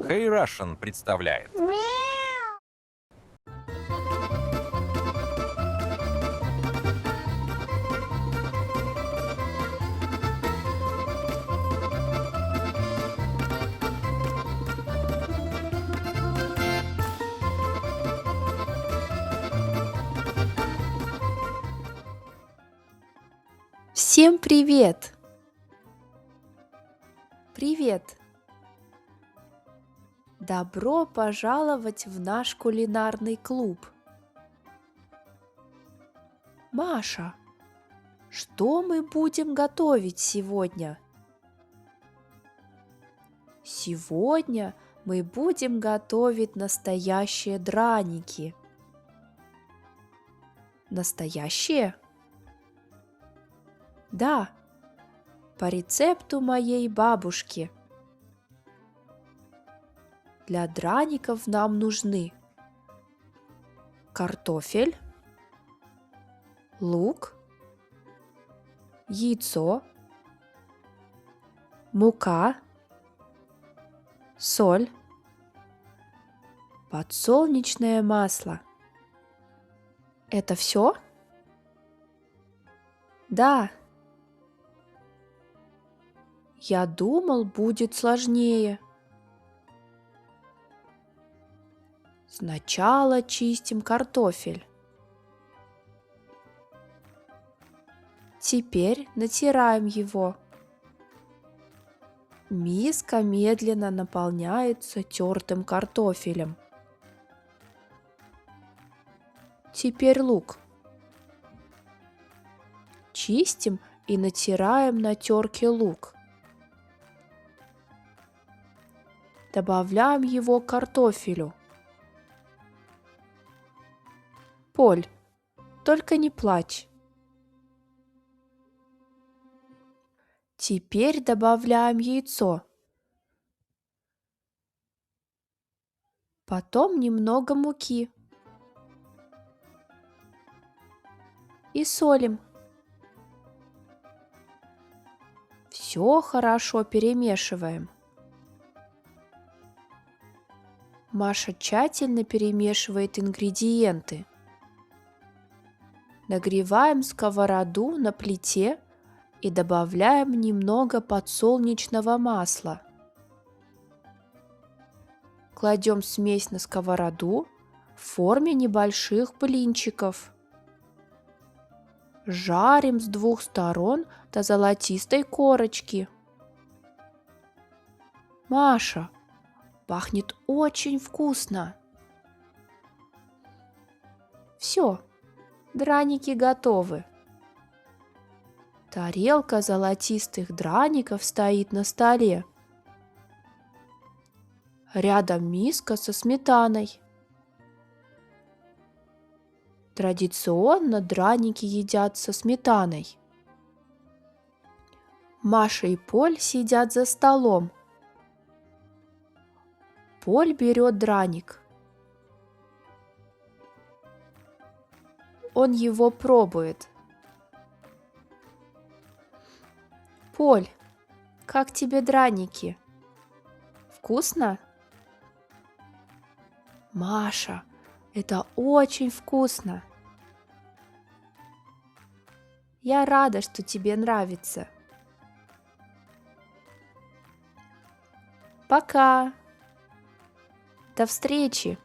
Hey Russian представляет. Всем привет! Привет! Добро пожаловать в наш кулинарный клуб. Маша, что мы будем готовить сегодня? Сегодня мы будем готовить настоящие драники. Настоящие? Да, по рецепту моей бабушки. Для драников нам нужны картофель, лук, яйцо, мука, соль, подсолнечное масло. Это все? Да. Я думал, будет сложнее. Сначала чистим картофель. Теперь натираем его. Миска медленно наполняется тертым картофелем. Теперь лук. Чистим и натираем на терке лук. Добавляем его к картофелю. Поль, только не плачь. Теперь добавляем яйцо. Потом немного муки. И солим. Все хорошо перемешиваем. Маша тщательно перемешивает ингредиенты. Нагреваем сковороду на плите и добавляем немного подсолнечного масла. Кладем смесь на сковороду в форме небольших блинчиков. Жарим с двух сторон до золотистой корочки. Маша, пахнет очень вкусно. Все, драники готовы. Тарелка золотистых драников стоит на столе. Рядом миска со сметаной. Традиционно драники едят со сметаной. Маша и Поль сидят за столом. Поль берет драник. Он его пробует. Поль, как тебе драники? Вкусно? Маша, это очень вкусно. Я рада, что тебе нравится. Пока. До встречи.